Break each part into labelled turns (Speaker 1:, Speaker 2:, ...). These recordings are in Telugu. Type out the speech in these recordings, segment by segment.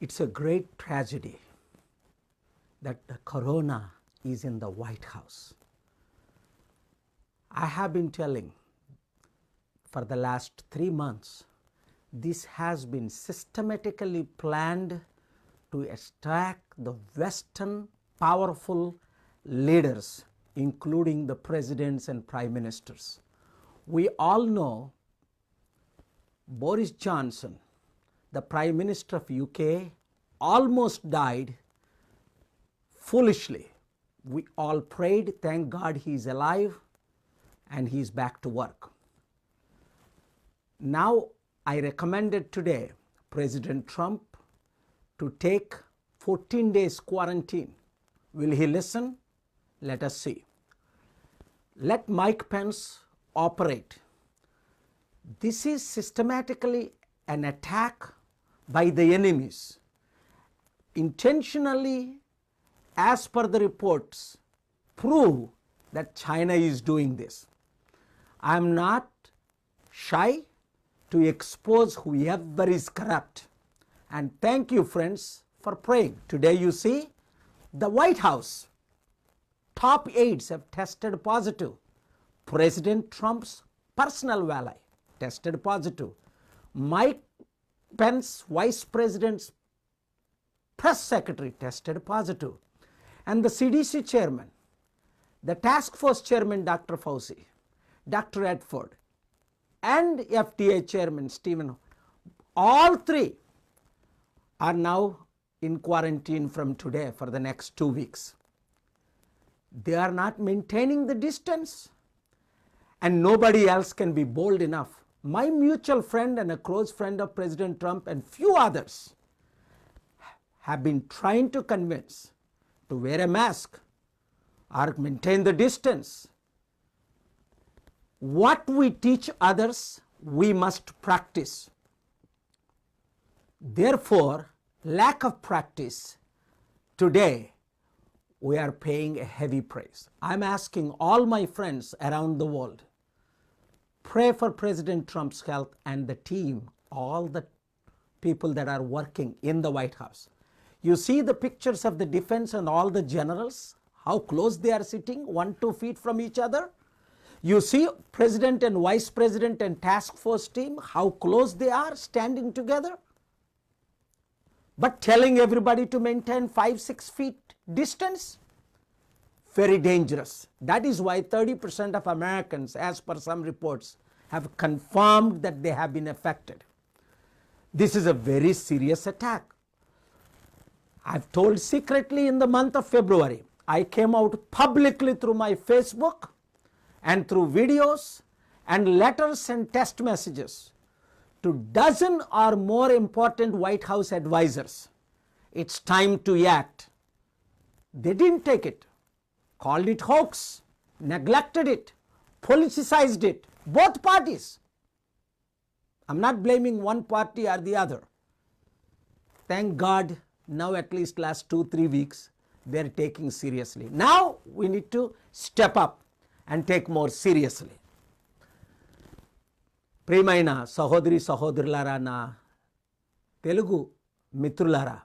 Speaker 1: It's a great tragedy that the corona is in the White House. I have been telling for the last 3 months, this has been systematically planned to attack the Western powerful leaders, including the presidents and prime ministers. We all know Boris Johnson, the Prime Minister of UK, almost died foolishly. We all prayed, thank God he is alive and he is back to work. Now I recommended today President Trump to take 14 days quarantine. Will he listen? Let us see. Let Mike Pence operate. This is systematically an attack by the enemies, intentionally, as per the reports, prove that China is doing this. I am not shy to expose whoever is corrupt. And thank you, friends, for praying. Today you see the White House, top aides have tested positive. President Trump's personal valet tested positive. Mike Pence, Vice President's press secretary, tested positive. And the CDC chairman, the task force chairman, Dr. Fauci, Dr. Redford, and FDA chairman, Stephen, all three are now in quarantine from today for the next 2 weeks. They are not maintaining the distance, and nobody else can be bold enough. My mutual friend and a close friend of President Trump and few others have been trying to convince to wear a mask or maintain the distance. What we teach others, we must practice. Therefore, lack of practice, today we are paying a heavy price. I'm asking all my friends around the world, pray for President Trump's health and the team, all the people that are working in the White House. You see the pictures of the defense and all the generals, how close they are sitting, 1-2 feet from each other. You see President and Vice President and task force team, how close they are standing together. But telling everybody to maintain 5-6 feet distance, very dangerous. That is why 30% of Americans, as per some reports, have confirmed that they have been affected. This is a very serious attack. I've told secretly in the month of February, I came out publicly through my Facebook and through videos and letters and text messages to dozen or more important White House advisors. It's time to act. They didn't take it, called it hoax, neglected it, politicized it, both parties. I'm not blaming one party or the other. Thank God, now at least last 2-3 weeks, they're taking seriously. Now we need to step up and take more seriously. ప్రియమైన సహోదరి సహోదరులారా, నా తెలుగు మిత్రులారా,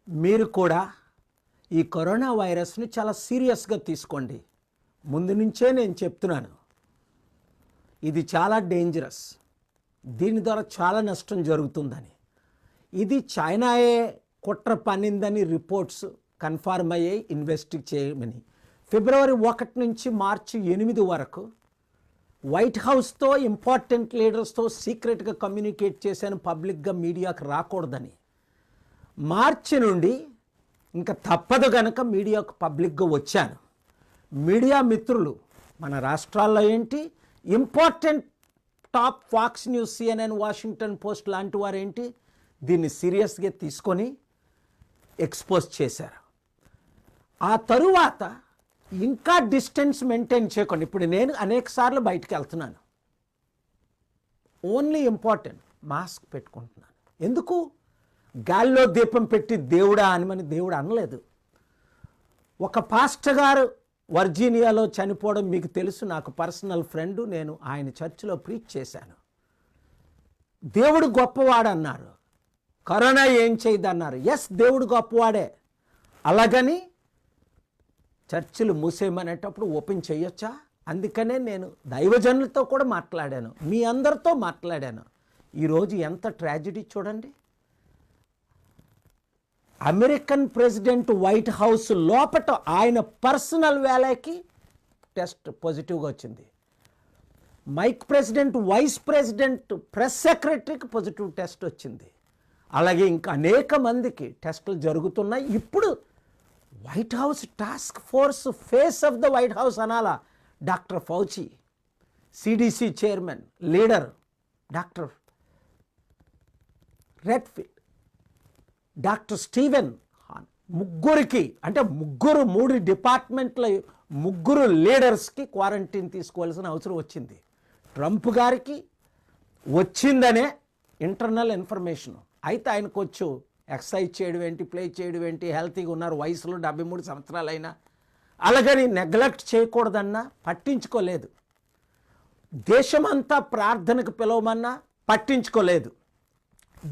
Speaker 1: మీరు కూడా ఈ కరోనా వైరస్ని చాలా సీరియస్గా తీసుకోండి. ముందు నుంచే నేను చెప్తున్నాను, ఇది చాలా డేంజరస్, దీని ద్వారా చాలా నష్టం జరుగుతుందని. ఇది చైనాయే కుట్ర పన్నిందని రిపోర్ట్స్ కన్ఫర్మ్ అయ్యాయి, ఇన్వెస్టిగేట్ చేయమని. ఫిబ్రవరి 1 నుంచి మార్చి 8 వరకు వైట్ హౌస్తో ఇంపార్టెంట్ లీడర్స్తో సీక్రెట్గా కమ్యూనికేట్ చేశాను, పబ్లిక్గా మీడియాకు రాకూడదని. మార్చి నుండి ఇంకా తప్పదు కనుక మీడియాకు పబ్లిక్గా వచ్చాను. మీడియా మిత్రులు మన రాష్ట్రాల్లో ఏంటి, important top Fox News, CNN, Washington post లాంటి వారు ఏంటి, దీన్ని సీరియస్గా తీసుకొని ఎక్స్పోజ్ చేశారు. ఆ తరువాత ఇంకా డిస్టెన్స్ మెయింటైన్ చేయకండి. ఇప్పుడు నేను అనేక సార్లు బయటికి వెళ్తున్నాను, ఓన్లీ ఇంపార్టెంట్ మాస్క్ పెట్టుకుంటున్నాను. ఎందుకు? గాల్లో దీపం పెట్టి దేవుడా అని దేవుడు అనలేదు. ఒక పాస్టర్ గారు వర్జీనియాలో చనిపోవడం మీకు తెలుసు, నాకు పర్సనల్ ఫ్రెండ్, నేను ఆయన చర్చిలో ప్రీచ్ చేశాను. దేవుడు గొప్పవాడు అన్నారు. కరోనా ఏం చేయదన్నారు. ఎస్, దేవుడు గొప్పవాడే. అలాగని చర్చిలు మూసేయమనేటప్పుడు ఓపెన్ చేయొచ్చా? అందుకనే నేను దైవజనులతో కూడా మాట్లాడాను, మీ అందరితో మాట్లాడాను. ఈరోజు ఎంత ట్రాజెడీ చూడండి. అమెరికన్ ప్రెసిడెంట్ వైట్ హౌస్ లోపట ఆయన పర్సనల్ వేళకి టెస్ట్ పాజిటివ్గా వచ్చింది. Mike president, vice president, press సెక్రటరీకి పాజిటివ్ టెస్ట్ వచ్చింది. అలాగే ఇంకా అనేక మందికి టెస్టులు జరుగుతున్నాయి. ఇప్పుడు White House task force face of the White House అనాలా doctor Fauci, CDC chairman leader doctor Redfield, doctor Steven Hahn, ముగ్గురికి అంటే మూడు డిపార్ట్మెంట్ల ముగ్గురు లీడర్స్కి క్వారంటైన్ తీసుకోవాల్సిన అవసరం వచ్చింది. ట్రంప్ గారికి వచ్చిందనే ఇంటర్నల్ ఇన్ఫర్మేషన్. అయితే ఆయనకు వచ్చు ఎక్సర్సైజ్ చేయడం ఏంటి, ప్లే చేయడం ఏంటి, హెల్తీగా ఉన్నారు, వయసులో 73 సంవత్సరాలైనా. అలాగని నెగ్లెక్ట్ చేయకూడదన్నా పట్టించుకోలేదు. దేశమంతా ప్రార్థనకు పిలవమన్నా పట్టించుకోలేదు.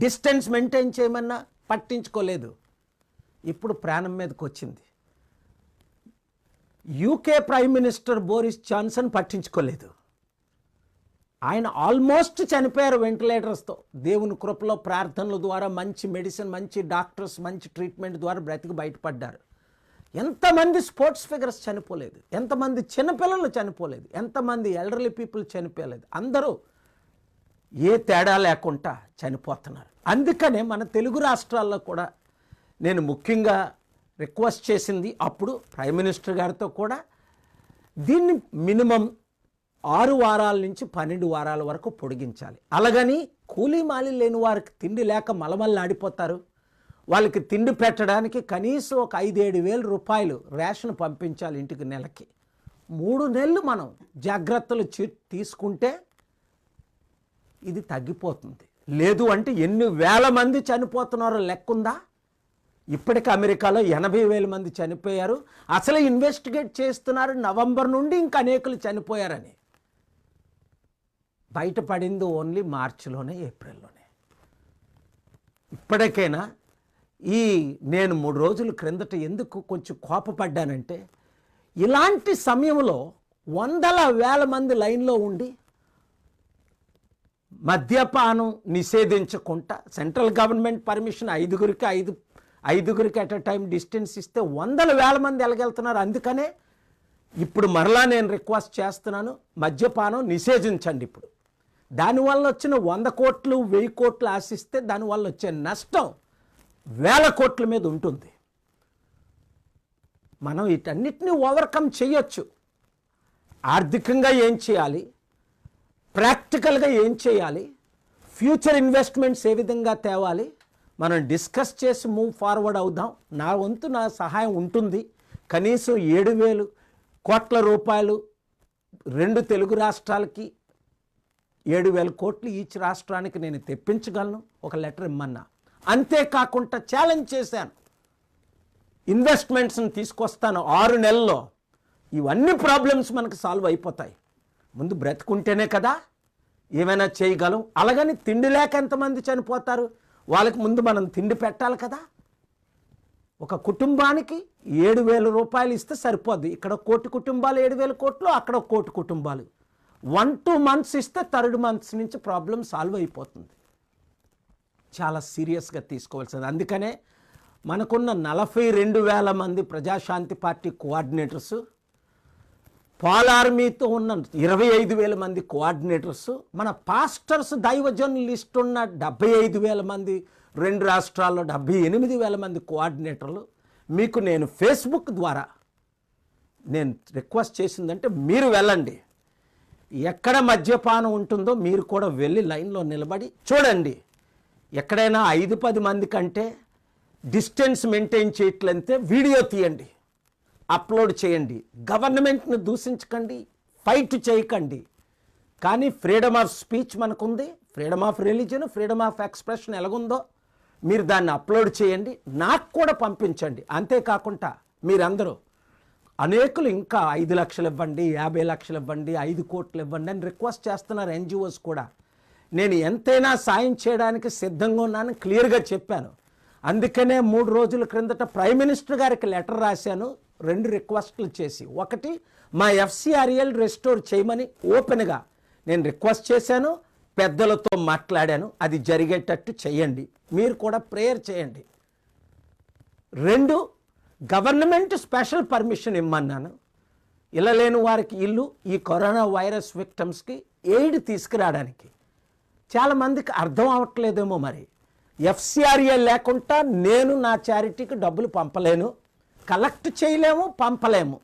Speaker 1: డిస్టెన్స్ మెయింటైన్ చేయమన్నా పట్టించుకోలేదు. ఇప్పుడు ప్రాణం మీదకి వచ్చింది. UK prime minister Boris Johnson పట్టించుకోలేదు. ఆయన ఆల్మోస్ట్ చనిపోయారు వెంటిలేటర్స్తో. దేవుని కృపలో ప్రార్థనల ద్వారా మంచి మెడిసిన్, మంచి డాక్టర్స్, మంచి ట్రీట్మెంట్ ద్వారా బ్రతికి బయటపడ్డారు. ఎంతమంది స్పోర్ట్స్ ఫిగర్స్ చనిపోలేదు, ఎంతమంది చిన్నపిల్లలు చనిపోలేదు, ఎంతమంది ఎల్డర్లీ పీపుల్ చనిపోలేదు. అందరూ ఏ తేడా లేకుండా చనిపోతున్నారు. అందుకనే మన తెలుగు రాష్ట్రాల్లో కూడా నేను ముఖ్యంగా రిక్వెస్ట్ చేసింది అప్పుడు ప్రైమ్ మినిస్టర్ గారితో కూడా, దీన్ని మినిమం 6 వారాల నుంచి 12 వారాల వరకు పొడిగించాలి. అలాగని కూలీ మాలి లేని వారికి తిండి లేక మలమల్లాడిపోతారు. వాళ్ళకి తిండి పెట్టడానికి కనీసం ఒక 5-7 వేల రూపాయలు రేషన్ పంపించాలి ఇంటికి నెలకి. 3 నెలలు మనం జాగ్రత్తలు తీసుకుంటే ఇది తగ్గిపోతుంది. లేదు అంటే ఎన్ని వేల మంది చనిపోతున్నారో లెక్కుందా? ఇప్పటికి అమెరికాలో 80,000 మంది చనిపోయారు. అసలు ఇన్వెస్టిగేట్ చేస్తున్నారు నవంబర్ నుండి ఇంకా అనేకులు చనిపోయారని. బయటపడింది ఓన్లీ మార్చిలోనే, ఏప్రిల్లోనే. ఇప్పటికైనా నేను 3 రోజుల క్రిందట ఎందుకు కొంచెం కోపపడ్డానంటే, ఇలాంటి సమయంలో వందల వేల మంది లైన్లో ఉండి మద్యపానం నిషేధించకుండా సెంట్రల్ గవర్నమెంట్ పర్మిషన్ ఐదుగురికి అట్ ఎ టైం డిస్టెన్స్ ఇస్తే వందల వేల మంది ఎలాగెళ్తున్నారు. అందుకనే ఇప్పుడు మరలా నేను రిక్వెస్ట్ చేస్తున్నాను, మద్యపానం నిషేధించండి. ఇప్పుడు దానివల్ల వచ్చిన 100 కోట్లు 1000 కోట్లు ఆశిస్తే దానివల్ల వచ్చే నష్టం వేల కోట్ల మీద ఉంటుంది. మనం వీటన్నిటిని ఓవర్కమ్ చేయొచ్చు. ఆర్థికంగా ఏం చేయాలి, ప్రాక్టికల్గా ఏం చేయాలి, ఫ్యూచర్ ఇన్వెస్ట్మెంట్స్ ఏ విధంగా తేవాలి, మనం డిస్కస్ చేసి మూవ్ ఫార్వర్డ్ అవుదాం. నా వంతు నా సహాయం ఉంటుంది. కనీసం 7,000 కోట్ల రూపాయలు 2 తెలుగు రాష్ట్రాలకి 7,000 కోట్లు ఈచ్ రాష్ట్రానికి నేను తెప్పించగలను. ఒక లెటర్ ఇమ్మన్నా. అంతేకాకుండా ఛాలెంజ్ చేశాను, ఇన్వెస్ట్మెంట్స్ని తీసుకొస్తాను 6 నెలల్లో. ఇవన్నీ ప్రాబ్లమ్స్ మనకు సాల్వ్ అయిపోతాయి. ముందు బ్రతుకుంటేనే కదా ఏమైనా చేయగలం. అలాగని తిండి లేక ఎంతమంది చనిపోతారు, వాళ్ళకి ముందు మనం తిండి పెట్టాలి కదా. ఒక కుటుంబానికి 7,000 రూపాయలు ఇస్తే సరిపోద్ది. ఇక్కడ 1 కోటి కుటుంబాలు 7,000 కోట్లు, అక్కడ 1 కోటి కుటుంబాలు. 1-2 months ఇస్తే 3rd month నుంచి ప్రాబ్లం సాల్వ్ అయిపోతుంది. చాలా సీరియస్గా తీసుకోవాల్సింది. అందుకనే మనకున్న 42,000 మంది ప్రజాశాంతి పార్టీ కోఆర్డినేటర్స్, పాల్ ఆర్మీతో ఉన్న 25,000 మంది కోఆర్డినేటర్స్, మన పాస్టర్స్ దైవజనుల లిస్ట్ ఉన్న 75,000 మంది, 2 రాష్ట్రాల్లో 78,000 మంది కోఆర్డినేటర్లు. మీకు నేను ఫేస్బుక్ ద్వారా నేను రిక్వెస్ట్ చేసిందంటే, మీరు వెళ్ళండి, ఎక్కడ మద్యపానం ఉంటుందో మీరు కూడా వెళ్ళి లైన్లో నిలబడి చూడండి. ఎక్కడైనా 5-10 మంది కంటే డిస్టెన్స్ మెయింటైన్ చేయట్లంటే వీడియో తీయండి, అప్లోడ్ చేయండి. గవర్నమెంట్ని దూషించకండి, ఫైట్ చేయకండి. కానీ ఫ్రీడమ్ ఆఫ్ స్పీచ్ మనకుంది, freedom of religion, freedom of expression ఎలాగుందో మీరు దాన్ని అప్లోడ్ చేయండి, నాకు కూడా పంపించండి. అంతేకాకుండా మీరందరూ అనేకులు ఇంకా 5 లక్షలు ఇవ్వండి, 50 లక్షలు ఇవ్వండి, 5 కోట్లు ఇవ్వండి అని రిక్వెస్ట్ చేస్తున్నారు. ఎన్జిఓస్ కూడా నేను ఎంతైనా సాయం చేయడానికి సిద్ధంగా ఉన్నాను క్లియర్గా చెప్పాను. అందుకనే 3 రోజుల క్రిందట ప్రైమ్ మినిస్టర్ గారికి లెటర్ రాశాను 2 రిక్వెస్ట్లు చేసి. ఒకటి, మా FCRL రెస్టోర్ చేయమని ఓపెన్గా నేను రిక్వెస్ట్ చేశాను, పెద్దలతో మాట్లాడాను. అది జరిగేటట్టు చేయండి, మీరు కూడా ప్రేయర్ చేయండి. 2, గవర్నమెంట్ స్పెషల్ పర్మిషన్ ఇమ్మన్నాను. ఇళ్ళ లేని వారికి ఇల్లు, ఈ కరోనా వైరస్ విక్టమ్స్కి ఎయిడ్ తీసుకురావడానికి. చాలామందికి అర్థం అవ్వట్లేదేమో మరి. FCRA లేకుండా నేను నా చారిటీకి డబ్బులు పంపలేను, కలెక్ట్ చేయలేము, పంపలేము.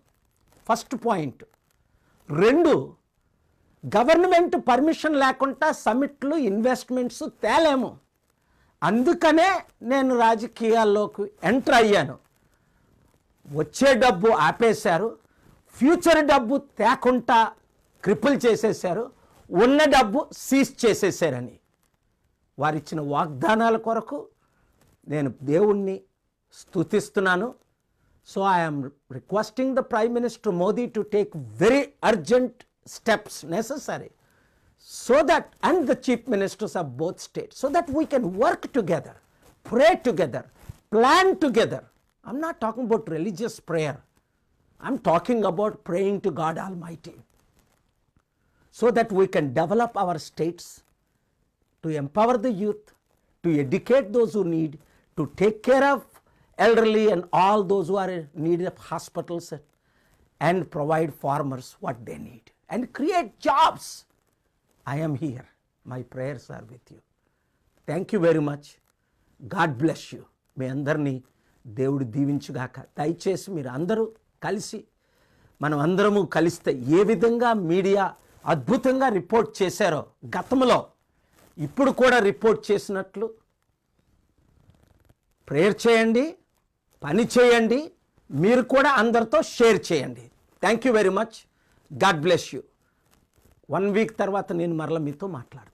Speaker 1: First point. 2, గవర్నమెంట్ పర్మిషన్ లేకుండా సమిట్లు, ఇన్వెస్ట్మెంట్స్ తేలేము. అందుకనే నేను రాజకీయాల్లోకి ఎంటర్ అయ్యాను. వచ్చే డబ్బు ఆపేశారు, ఫ్యూచర్ డబ్బు తేకుండా క్రిపుల్ చేసేశారు, ఉన్న డబ్బు సీజ్ చేసేసారని వారిచ్చిన వాగ్దానాల కొరకు నేను దేవుణ్ణి స్తుతిస్తున్నాను. So I'm requesting the prime minister Modi to take very urgent steps necessary so that, and the chief ministers of both states, so that we can work together, pray together, plan together. I'm not talking about religious prayer. I'm talking about praying to God Almighty, so that we can develop our states, to empower the youth, to educate those who need, to take care of elderly and all those who are in need of hospitals, and provide farmers what they need, and create jobs. I am here. My prayers are with you. Thank you very much. God bless you. మీ అందరినీ దేవుడు దీవించుగాక. దయచేసి మీరు అందరూ కలిసి, మనం అందరము కలిస్తే ఏ విధంగా మీడియా అద్భుతంగా రిపోర్ట్ చేశారో గతంలో, ఇప్పుడు కూడా రిపోర్ట్ చేసినట్లు ప్రేయర్ చేయండి, పని చేయండి, మీరు కూడా అందరితో షేర్ చేయండి. Thank you very much. God bless you. 1 week తర్వాత నేను మరలా మీతో మాట్లాడతాను.